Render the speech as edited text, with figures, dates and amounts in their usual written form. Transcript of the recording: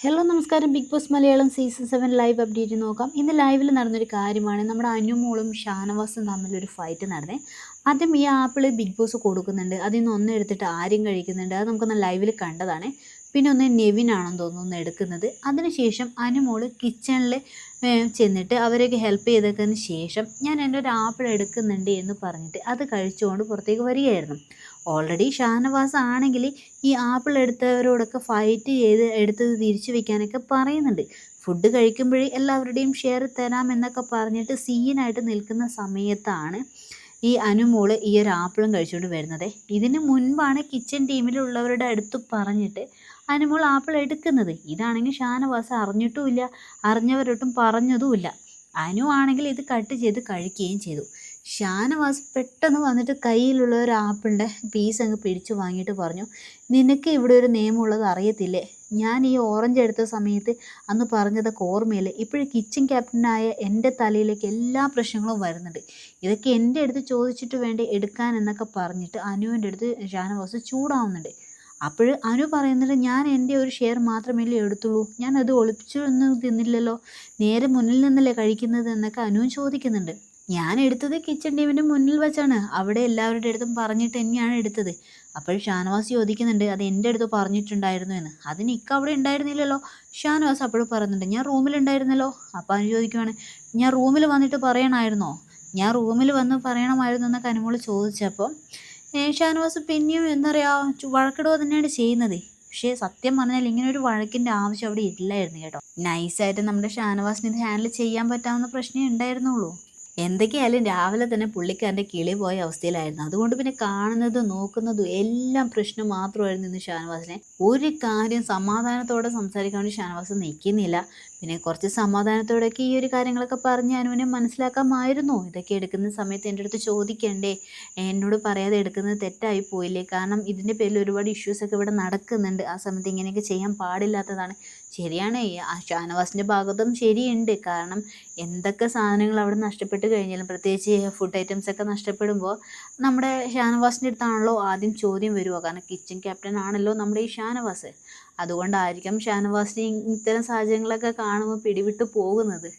Hello നമസ്കാരം. Big boss Malayalam season 7 live update നോക്കാം. ഇന്ന് ലൈവിൽ നടന്നൊരു കാര്യമാണ്. നമ്മുടെ അനുമോളും ഷാനവാസും തമ്മിലൊരു ഫൈറ്റ് നടന്നേ. ആദ്യം ഈ ആപ്പിൾ ബിഗ് ബോസ് കൊടുക്കുന്നുണ്ട്. അതിൽ നിന്ന് ഒന്ന് എടുത്തിട്ട് ആര്യം കഴിക്കുന്നുണ്ട്. അത് നമുക്കൊന്ന് ലൈവിൽ കണ്ടതാണ്. പിന്നെ ഒന്ന് നെവിനാണെന്ന് തോന്നുന്നു ഒന്ന് എടുക്കുന്നത്. അതിനുശേഷം അനുമോൾ കിച്ചണിൽ ചെന്നിട്ട് അവരെയൊക്കെ ഹെൽപ്പ് ചെയ്തതിന് ശേഷം ഞാൻ എൻ്റെ ഒരു ആപ്പിൾ എടുക്കുന്നുണ്ട് എന്ന് പറഞ്ഞിട്ട് അത് കഴിച്ചുകൊണ്ട് പുറത്തേക്ക് വരികയായിരുന്നു. ഓൾറെഡി ഷാനവാസ് ആണെങ്കിൽ ഈ ആപ്പിൾ എടുത്തവരോടൊക്കെ ഫൈറ്റ് ചെയ്ത് എടുത്തത് തിരിച്ചു വെക്കാനൊക്കെ പറയുന്നുണ്ട്. ഫുഡ് കഴിക്കുമ്പോഴേ എല്ലാവരുടെയും ഷെയർ തരാം എന്നൊക്കെ പറഞ്ഞിട്ട് സീനായിട്ട് നിൽക്കുന്ന സമയത്താണ് ഈ അനുമോള് ഈ ഒരു ആപ്പിളും കഴിച്ചുകൊണ്ട് വരുന്നത്. ഇതിന് മുൻപാണ് കിച്ചൺ ടീമിലുള്ളവരുടെ അടുത്ത് പറഞ്ഞിട്ട് അനുമോൾ ആപ്പിൾ എടുക്കുന്നത്. ഇതാണെങ്കിൽ ഷാനവാസ് അറിഞ്ഞിട്ടുമില്ല, അറിഞ്ഞവരൊട്ടും പറഞ്ഞതുമില്ല. അനു ആണെങ്കിൽ ഇത് കട്ട് ചെയ്ത് കഴിക്കുകയും ചെയ്തു. ഷാനവാസ് പെട്ടെന്ന് വന്നിട്ട് കയ്യിലുള്ള ഒരു ആപ്പിളിൻ്റെ പീസ് അങ്ങ് പിടിച്ചു വാങ്ങിയിട്ട് പറഞ്ഞു, നിനക്ക് ഇവിടെ ഒരു നിയമമുള്ളത് അറിയത്തില്ലേ? ഞാൻ ഈ ഓറഞ്ച് എടുത്ത സമയത്ത് അന്ന് പറഞ്ഞതൊക്കെ ഓർമ്മയില്ലേ? ഇപ്പോഴും കിച്ചൺ ക്യാപ്റ്റനായ എൻ്റെ തലയിലേക്ക് എല്ലാ പ്രശ്നങ്ങളും വരുന്നുണ്ട്. ഇതൊക്കെ എൻ്റെ അടുത്ത് ചോദിച്ചിട്ട് വേണ്ടേ എടുക്കാൻ എന്നൊക്കെ പറഞ്ഞിട്ട് അനുവിൻ്റെ അടുത്ത് ഷാനവാസ് ചൂടാവുന്നുണ്ട്. അപ്പോൾ അനു പറയുന്നത്, ഞാൻ എൻ്റെ ഒരു ഷെയർ മാത്രമല്ലേ എടുത്തുള്ളൂ, ഞാൻ അത് ഒളിപ്പിച്ചൊന്നും തിന്നില്ലല്ലോ, നേരെ മുന്നിൽ നിന്നല്ലേ കഴിക്കുന്നത് എന്നൊക്കെ അനുവും ചോദിക്കുന്നുണ്ട്. ഞാൻ എടുത്തത് കിച്ചൺ ടീമിൻ്റെ മുന്നിൽ വെച്ചാണ്, അവിടെ എല്ലാവരുടെ അടുത്തും പറഞ്ഞിട്ട് തന്നെയാണ് എടുത്തത്. അപ്പോൾ ഷാനവാസ് ചോദിക്കുന്നുണ്ട്, അത് എൻ്റെ അടുത്ത് പറഞ്ഞിട്ടുണ്ടായിരുന്നു എന്ന്. അതിന് ഇക്ക അവിടെ ഉണ്ടായിരുന്നില്ലല്ലോ. ഷാനവാസ് അപ്പോഴും പറയുന്നുണ്ട്, ഞാൻ റൂമിലുണ്ടായിരുന്നല്ലോ. അപ്പോൾ അനു ചോദിക്കുവാണ്, ഞാൻ റൂമിൽ വന്നിട്ട് പറയണമായിരുന്നോ? ഞാൻ റൂമിൽ വന്ന് പറയണമായിരുന്നു എന്നൊക്കെ അനുമോൾ ചോദിച്ചപ്പോൾ ഷാനവാസ് പിന്നെയും എന്താ പറയുക വഴക്കിടുക തന്നെയാണ് ചെയ്യുന്നത്. പക്ഷേ സത്യം പറഞ്ഞാൽ ഇങ്ങനെ ഒരു വഴക്കിൻ്റെ ആവശ്യം അവിടെ ഇല്ലായിരുന്നു കേട്ടോ. നൈസായിട്ട് നമ്മുടെ ഷാനവാസിന് ഇത് ഹാൻഡിൽ ചെയ്യാൻ പറ്റാവുന്ന പ്രശ്നമേ ഉണ്ടായിരുന്നുള്ളൂ. എന്തൊക്കെയായാലും രാവിലെ തന്നെ പുള്ളിക്കാരൻ്റെ കിളി പോയ അവസ്ഥയിലായിരുന്നു. അതുകൊണ്ട് പിന്നെ കാണുന്നതും നോക്കുന്നതും എല്ലാം പ്രശ്നം മാത്രമായിരുന്നു ഇന്ന് ഷാനവാസിനെ. ഒരു കാര്യം സമാധാനത്തോടെ സംസാരിക്കാൻ വേണ്ടി ഷാനവാസ് നിൽക്കുന്നില്ല. പിന്നെ കുറച്ച് സമാധാനത്തോടെയൊക്കെ ഈ ഒരു കാര്യങ്ങളൊക്കെ പറഞ്ഞ് അനുവിനെ മനസ്സിലാക്കാമായിരുന്നു. ഇതൊക്കെ എടുക്കുന്ന സമയത്ത് എൻ്റെ അടുത്ത് ചോദിക്കണ്ടേ, എന്നോട് പറയാതെ എടുക്കുന്നത് തെറ്റായി പോയില്ലേ? കാരണം ഇതിൻ്റെ പേരിൽ ഒരുപാട് ഇഷ്യൂസൊക്കെ ഇവിടെ നടക്കുന്നുണ്ട്. ആ സമയത്ത് ഇങ്ങനെയൊക്കെ ചെയ്യാൻ പാടില്ലാത്തതാണ്. ശരിയാണ്, ഷാനവാസിൻ്റെ ഭാഗത്തും ശരിയുണ്ട്. കാരണം എന്തൊക്കെ സാധനങ്ങൾ അവിടെ നഷ്ടപ്പെട്ട് കഴിഞ്ഞാലും, പ്രത്യേകിച്ച് ഫുഡ് ഐറ്റംസ് ഒക്കെ നഷ്ടപ്പെടുമ്പോൾ നമ്മുടെ ഷാനവാസിൻ്റെ അടുത്താണല്ലോ ആദ്യം ചോദ്യം വരിക. കാരണം കിച്ചൺ ക്യാപ്റ്റൻ ആണല്ലോ നമ്മുടെ ഈ ഷാനവാസ്. അതുകൊണ്ടായിരിക്കും ഷാനവാസിന് ഇത്തരം സാഹചര്യങ്ങളൊക്കെ കാണുമ്പോൾ പിടിവിട്ട് പോകുന്നത്.